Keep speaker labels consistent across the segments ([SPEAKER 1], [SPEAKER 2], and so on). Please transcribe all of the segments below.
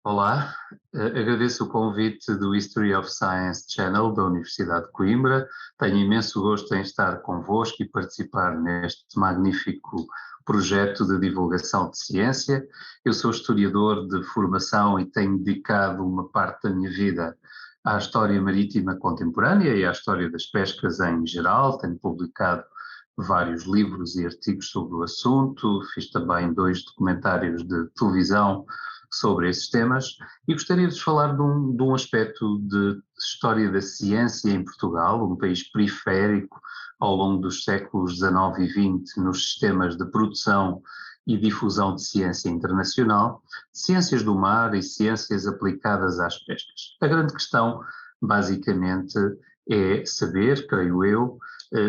[SPEAKER 1] Olá, agradeço o convite do History of Science Channel da Universidade de Coimbra. Tenho imenso gosto em estar convosco e participar neste magnífico projeto de divulgação de ciência. Eu sou historiador de formação e tenho dedicado uma parte da minha vida à história marítima contemporânea e à história das pescas em geral. Tenho publicado vários livros e artigos sobre o assunto, fiz também 2 documentários de televisão sobre esses temas e gostaria de falar de um aspecto de história da ciência em Portugal, um país periférico ao longo dos séculos XIX e XX nos sistemas de produção e difusão de ciência internacional, ciências do mar e ciências aplicadas às pescas. A grande questão, basicamente, é saber, creio eu,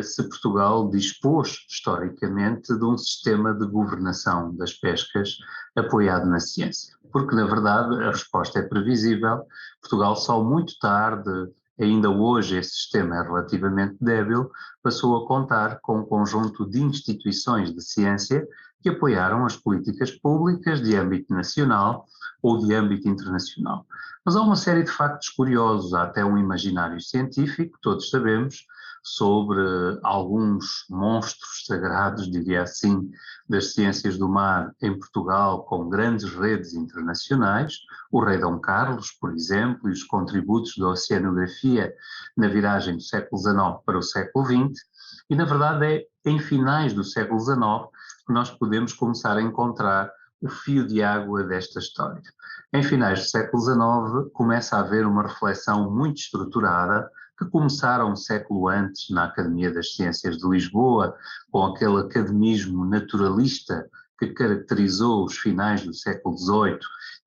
[SPEAKER 1] se Portugal dispôs historicamente de um sistema de governação das pescas apoiado na ciência. Porque, na verdade, a resposta é previsível. Portugal só muito tarde, ainda hoje esse sistema é relativamente débil, passou a contar com um conjunto de instituições de ciência que apoiaram as políticas públicas de âmbito nacional ou de âmbito internacional. Mas há uma série de factos curiosos, há até um imaginário científico, todos sabemos, sobre alguns monstros sagrados, diria assim, das ciências do mar em Portugal, com grandes redes internacionais, o rei Dom Carlos, por exemplo, e os contributos da oceanografia na viragem do século XIX para o século XX, e na verdade é em finais do século XIX que nós podemos começar a encontrar o fio de água desta história. Em finais do século XIX começa a haver uma reflexão muito estruturada que começaram um século antes na Academia das Ciências de Lisboa, com aquele academismo naturalista que caracterizou os finais do século XVIII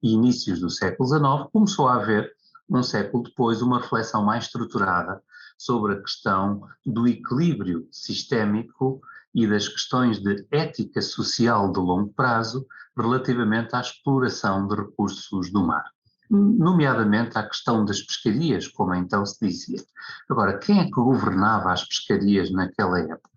[SPEAKER 1] e inícios do século XIX, começou a haver, um século depois, uma reflexão mais estruturada sobre a questão do equilíbrio sistémico e das questões de ética social de longo prazo relativamente à exploração de recursos do mar, nomeadamente à questão das pescarias, como então se dizia. Agora, quem é que governava as pescarias naquela época?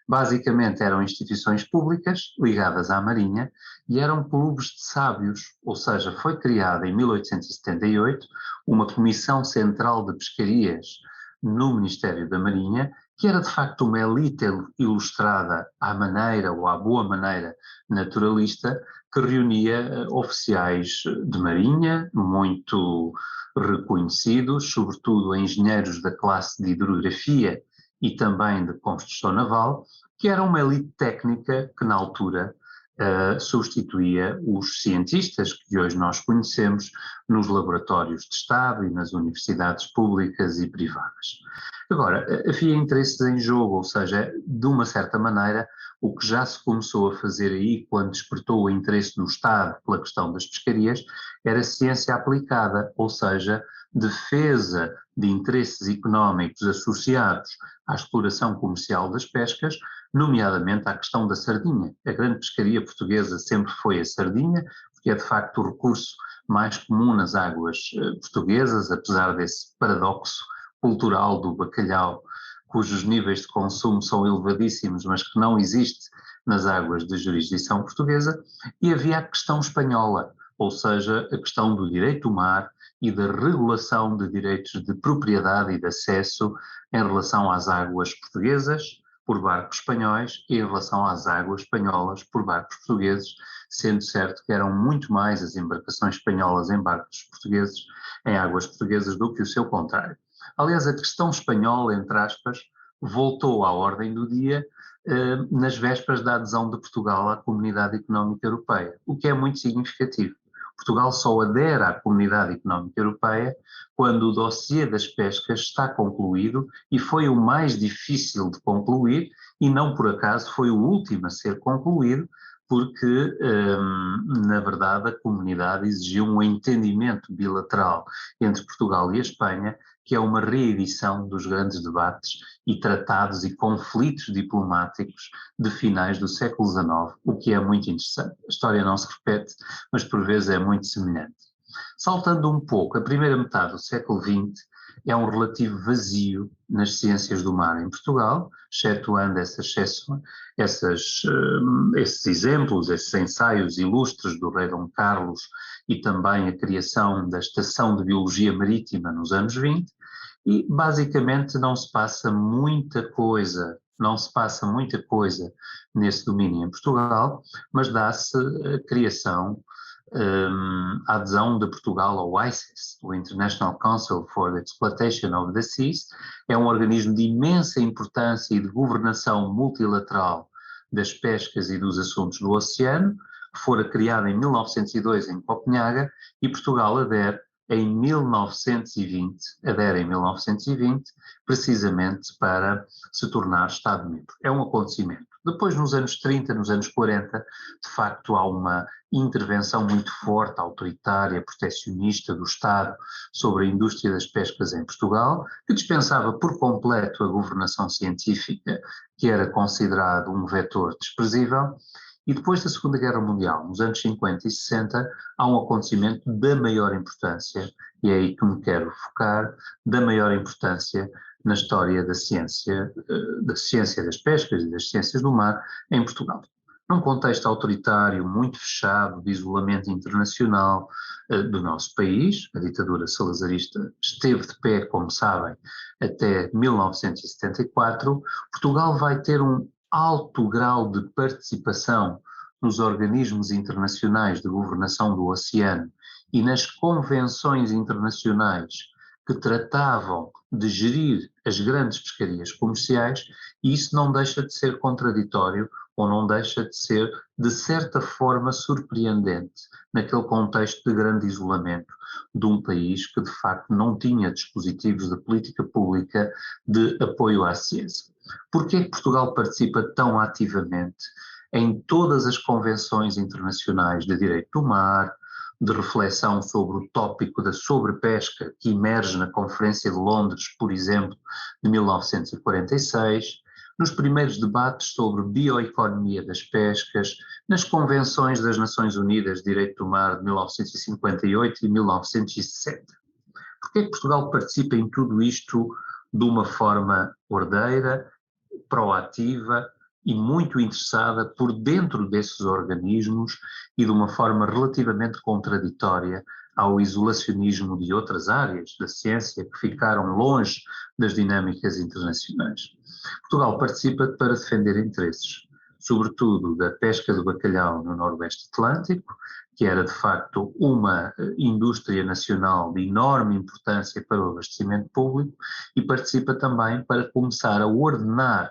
[SPEAKER 1] Basicamente eram instituições públicas ligadas à Marinha e eram clubes de sábios, ou seja, foi criada em 1878 uma Comissão Central de Pescarias no Ministério da Marinha, que era de facto uma elite ilustrada à maneira ou à boa maneira naturalista, que reunia oficiais de marinha, muito reconhecidos, sobretudo engenheiros da classe de hidrografia e também de construção naval, que era uma elite técnica que na altura substituía os cientistas que hoje nós conhecemos nos laboratórios de Estado e nas universidades públicas e privadas. Agora, havia interesses em jogo, ou seja, de uma certa maneira, o que já se começou a fazer aí, quando despertou o interesse do Estado pela questão das pescarias, era ciência aplicada, ou seja, defesa de interesses económicos associados à exploração comercial das pescas, nomeadamente à questão da sardinha. A grande pescaria portuguesa sempre foi a sardinha, porque é de facto o recurso mais comum nas águas portuguesas, apesar desse paradoxo cultural do bacalhau, cujos níveis de consumo são elevadíssimos, mas que não existe nas águas de jurisdição portuguesa, e havia a questão espanhola, ou seja, a questão do direito do mar e da regulação de direitos de propriedade e de acesso em relação às águas portuguesas por barcos espanhóis e em relação às águas espanholas por barcos portugueses, sendo certo que eram muito mais as embarcações espanholas em barcos portugueses, em águas portuguesas, do que o seu contrário. Aliás, a questão espanhola, entre aspas, voltou à ordem do dia nas vésperas da adesão de Portugal à Comunidade Económica Europeia, o que é muito significativo. Portugal só adere à Comunidade Económica Europeia quando o dossiê das pescas está concluído, e foi o mais difícil de concluir, e não por acaso foi o último a ser concluído, porque, na verdade, a comunidade exigiu um entendimento bilateral entre Portugal e a Espanha, que é uma reedição dos grandes debates e tratados e conflitos diplomáticos de finais do século XIX, o que é muito interessante. A história não se repete, mas por vezes é muito semelhante. Saltando um pouco, a primeira metade do século XX é um relativo vazio nas ciências do mar em Portugal, excetuando esses exemplos, esses ensaios ilustres do rei Dom Carlos e também a criação da Estação de Biologia Marítima nos anos 20, e basicamente não se passa muita coisa nesse domínio em Portugal, mas dá-se a criação, a adesão de Portugal ao ICES, o International Council for the Exploitation of the Seas. É um organismo de imensa importância e de governação multilateral das pescas e dos assuntos do oceano, que fora criado em 1902 em Copenhaga, e Portugal adere em 1920, precisamente para se tornar Estado-membro. É um acontecimento. Depois, nos anos 30, nos anos 40, de facto há uma intervenção muito forte, autoritária, protecionista do Estado sobre a indústria das pescas em Portugal, que dispensava por completo a governação científica, que era considerado um vetor desprezível. E depois da Segunda Guerra Mundial, nos anos 50 e 60, há um acontecimento da maior importância, e é aí que me quero focar, da maior importância na história da ciência das pescas e das ciências do mar em Portugal. Num contexto autoritário, muito fechado, de isolamento internacional do nosso país, a ditadura salazarista esteve de pé, como sabem, até 1974, Portugal vai ter um alto grau de participação nos organismos internacionais de governação do oceano e nas convenções internacionais que tratavam de gerir as grandes pescarias comerciais, e isso não deixa de ser contraditório ou não deixa de ser, de certa forma, surpreendente naquele contexto de grande isolamento de um país que, de facto, não tinha dispositivos de política pública de apoio à ciência. Por que é que Portugal participa tão ativamente em todas as convenções internacionais de direito do mar, de reflexão sobre o tópico da sobrepesca que emerge na Conferência de Londres, por exemplo, de 1946, nos primeiros debates sobre bioeconomia das pescas, nas convenções das Nações Unidas de Direito do Mar de 1958 e 1960. Por que é que Portugal participa em tudo isto de uma forma ordeira, proativa e muito interessada por dentro desses organismos e de uma forma relativamente contraditória ao isolacionismo de outras áreas da ciência que ficaram longe das dinâmicas internacionais? Portugal participa para defender interesses, sobretudo da pesca do bacalhau no Noroeste Atlântico, que era de facto uma indústria nacional de enorme importância para o abastecimento público, e participa também para começar a ordenar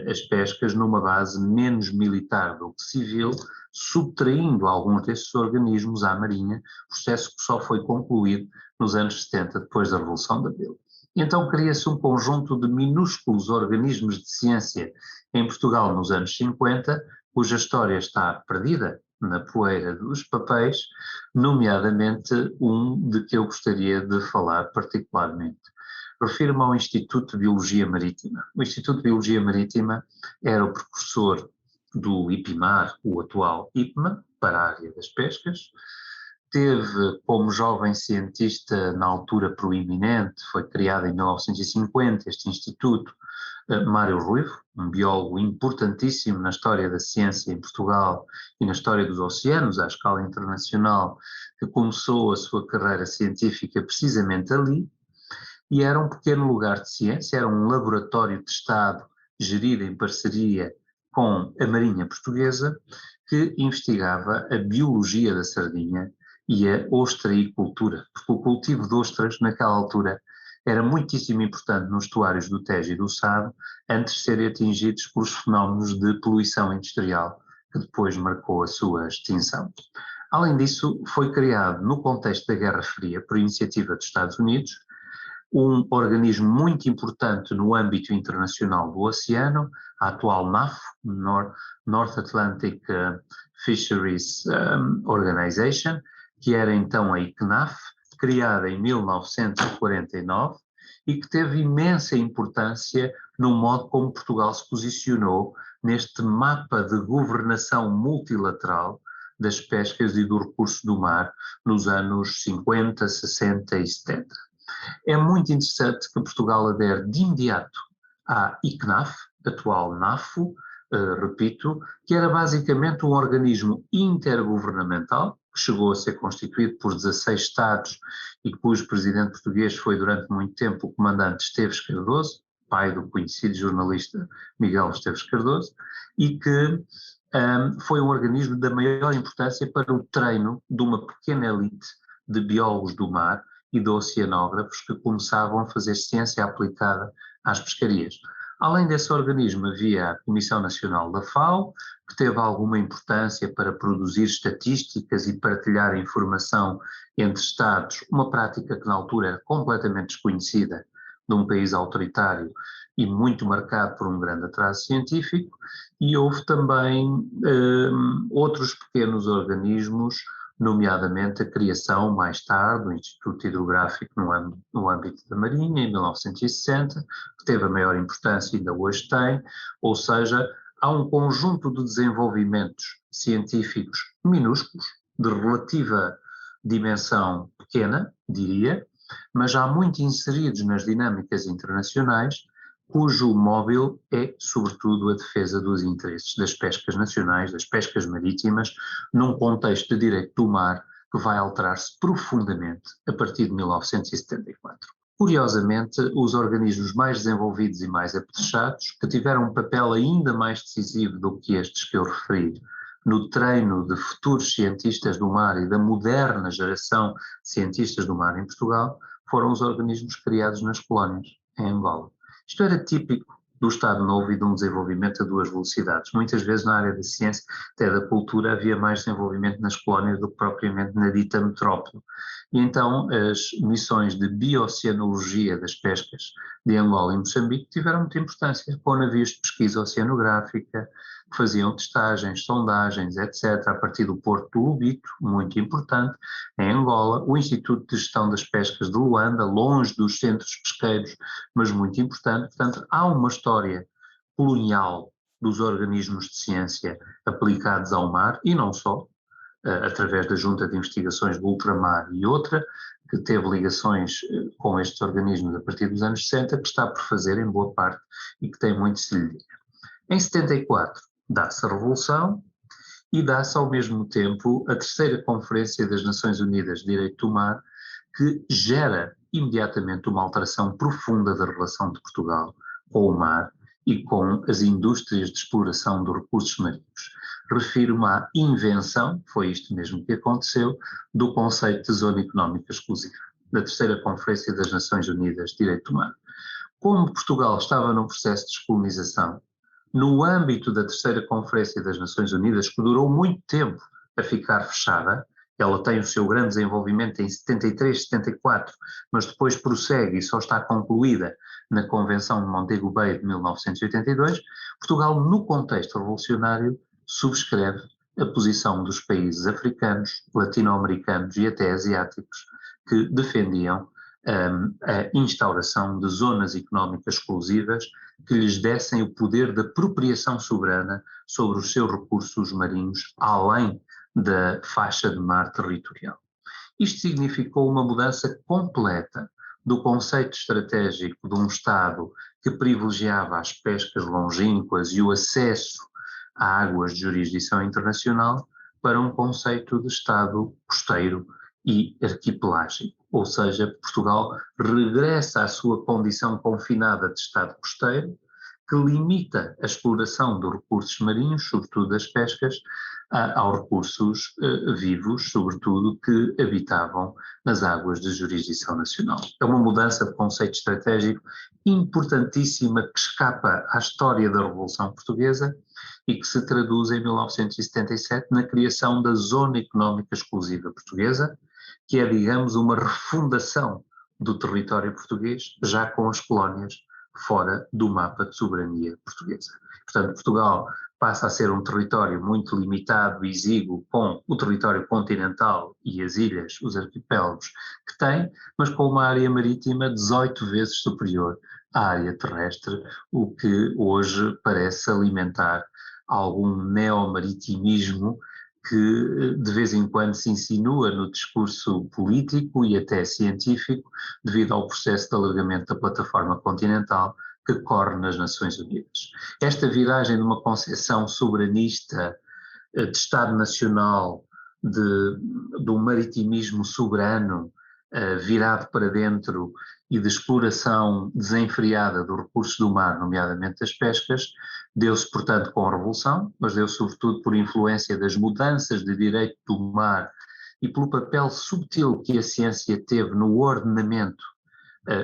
[SPEAKER 1] as pescas numa base menos militar do que civil, subtraindo alguns desses organismos à Marinha, processo que só foi concluído nos anos 70, depois da Revolução de Abril. Então cria-se um conjunto de minúsculos organismos de ciência em Portugal nos anos 50, cuja história está perdida na poeira dos papéis, nomeadamente um de que eu gostaria de falar particularmente. Refiro-me ao Instituto de Biologia Marítima. O Instituto de Biologia Marítima era o precursor do IPMAR, o atual IPMA, para a área das pescas. Teve como jovem cientista na altura proeminente, foi criado em 1950 este instituto, Mário Ruivo, um biólogo importantíssimo na história da ciência em Portugal e na história dos oceanos à escala internacional, que começou a sua carreira científica precisamente ali, e era um pequeno lugar de ciência, era um laboratório de Estado gerido em parceria com a Marinha Portuguesa, que investigava a biologia da sardinha e a ostreicultura, porque o cultivo de ostras naquela altura era muitíssimo importante nos estuários do Tejo e do Sado, antes de serem atingidos pelos fenómenos de poluição industrial, que depois marcou a sua extinção. Além disso, foi criado no contexto da Guerra Fria, por iniciativa dos Estados Unidos, um organismo muito importante no âmbito internacional do oceano, a atual NAF, North Atlantic Fisheries Organization, que era então a ICNAF, criada em 1949 e que teve imensa importância no modo como Portugal se posicionou neste mapa de governação multilateral das pescas e do recurso do mar nos anos 50, 60 e 70. É muito interessante que Portugal adere de imediato à ICNAF, atual NAFO, repito, que era basicamente um organismo intergovernamental, que chegou a ser constituído por 16 Estados e cujo presidente português foi durante muito tempo o comandante Esteves Cardoso, pai do conhecido jornalista Miguel Esteves Cardoso, e que foi um organismo da maior importância para o treino de uma pequena elite de biólogos do mar e de oceanógrafos que começavam a fazer ciência aplicada às pescarias. Além desse organismo, havia a Comissão Nacional da FAO, que teve alguma importância para produzir estatísticas e partilhar informação entre Estados, uma prática que na altura era completamente desconhecida de um país autoritário e muito marcado por um grande atraso científico, e houve também outros pequenos organismos, nomeadamente a criação, mais tarde, do Instituto Hidrográfico no âmbito da Marinha, em 1960, que teve a maior importância e ainda hoje tem, ou seja, há um conjunto de desenvolvimentos científicos minúsculos, de relativa dimensão pequena, diria, mas já muito inseridos nas dinâmicas internacionais, cujo móvel é, sobretudo, a defesa dos interesses das pescas nacionais, das pescas marítimas, num contexto de direito do mar que vai alterar-se profundamente a partir de 1974. Curiosamente, os organismos mais desenvolvidos e mais apetrechados, que tiveram um papel ainda mais decisivo do que estes que eu referi, no treino de futuros cientistas do mar e da moderna geração de cientistas do mar em Portugal, foram os organismos criados nas colónias, em Angola. Isto era típico do Estado Novo e de um desenvolvimento a duas velocidades. Muitas vezes na área da ciência, até da cultura, havia mais desenvolvimento nas colónias do que propriamente na dita metrópole. E então as missões de bioceanologia das pescas de Angola e Moçambique tiveram muita importância, com navios de pesquisa oceanográfica, que faziam testagens, sondagens, etc., a partir do Porto do Lubito, muito importante, em Angola, o Instituto de Gestão das Pescas de Luanda, longe dos centros pesqueiros, mas muito importante. Portanto, há uma história colonial dos organismos de ciência aplicados ao mar, e não só, através da Junta de Investigações do Ultramar e outra, que teve ligações com estes organismos a partir dos anos 60, que está por fazer em boa parte e que tem muito se lhe diga. Em 74 dá-se a Revolução e dá-se ao mesmo tempo a terceira Conferência das Nações Unidas de Direito do Mar, que gera imediatamente uma alteração profunda da relação de Portugal com o mar e com as indústrias de exploração dos recursos marinhos. Refiro-me à invenção, foi isto mesmo que aconteceu, do conceito de Zona Económica Exclusiva, da terceira Conferência das Nações Unidas de Direito do Mar. Como Portugal estava num processo de descolonização, no âmbito da terceira Conferência das Nações Unidas, que durou muito tempo a ficar fechada, ela tem o seu grande desenvolvimento em 73, 74, mas depois prossegue e só está concluída na Convenção de Montego Bay de 1982, Portugal, no contexto revolucionário, subscreve a posição dos países africanos, latino-americanos e até asiáticos que defendiam a instauração de zonas económicas exclusivas que lhes dessem o poder de apropriação soberana sobre os seus recursos marinhos, além da faixa de mar territorial. Isto significou uma mudança completa do conceito estratégico de um Estado que privilegiava as pescas longínquas e o acesso a águas de jurisdição internacional para um conceito de Estado costeiro e arquipelágico, ou seja, Portugal regressa à sua condição confinada de Estado costeiro, que limita a exploração dos recursos marinhos, sobretudo das pescas, aos recursos vivos, sobretudo, que habitavam nas águas de jurisdição nacional. É uma mudança de conceito estratégico importantíssima que escapa à história da Revolução Portuguesa e que se traduz em 1977 na criação da Zona Económica Exclusiva Portuguesa, que é, digamos, uma refundação do território português, já com as colónias fora do mapa de soberania portuguesa. Portanto, Portugal passa a ser um território muito limitado e exíguo com o território continental e as ilhas, os arquipélagos que tem, mas com uma área marítima 18 vezes superior à área terrestre, o que hoje parece alimentar algum neomaritimismo que de vez em quando se insinua no discurso político e até científico, devido ao processo de alargamento da plataforma continental que corre nas Nações Unidas. Esta viragem de uma concepção soberanista, de Estado Nacional, de um maritimismo soberano, virado para dentro, e de exploração desenfreada dos recursos do mar, nomeadamente das pescas, deu-se, portanto, com a Revolução, mas deu-se sobretudo por influência das mudanças de direito do mar e pelo papel subtil que a ciência teve no ordenamento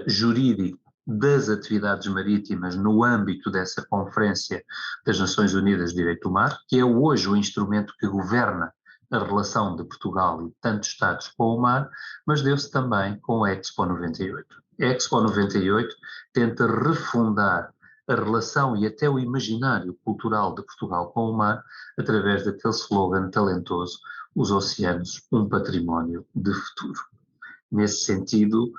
[SPEAKER 1] jurídico das atividades marítimas no âmbito dessa Conferência das Nações Unidas de Direito do Mar, que é hoje o instrumento que governa a relação de Portugal e de tantos Estados com o mar, mas deu-se também com a Expo 98. A Expo 98 tenta refundar a relação e até o imaginário cultural de Portugal com o mar através daquele slogan talentoso: os oceanos, um património de futuro. Nesse sentido,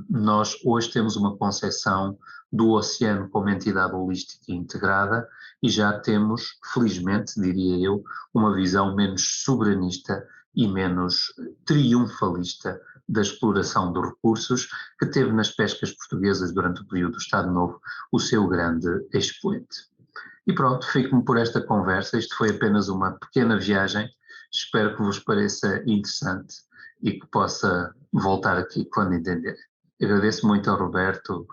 [SPEAKER 1] nós hoje temos uma concepção do oceano como entidade holística e integrada e já temos, felizmente, diria eu, uma visão menos soberanista e menos triunfalista da exploração dos recursos, que teve nas pescas portuguesas durante o período do Estado Novo o seu grande expoente. E pronto, fico-me por esta conversa. Isto foi apenas uma pequena viagem, espero que vos pareça interessante e que possa voltar aqui quando entender. Agradeço muito ao Roberto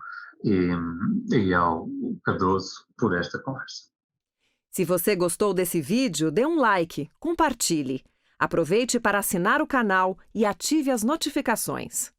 [SPEAKER 1] e ao Cardoso por esta conversa.
[SPEAKER 2] Se você gostou desse vídeo, dê um like, compartilhe. Aproveite para assinar o canal e ative as notificações.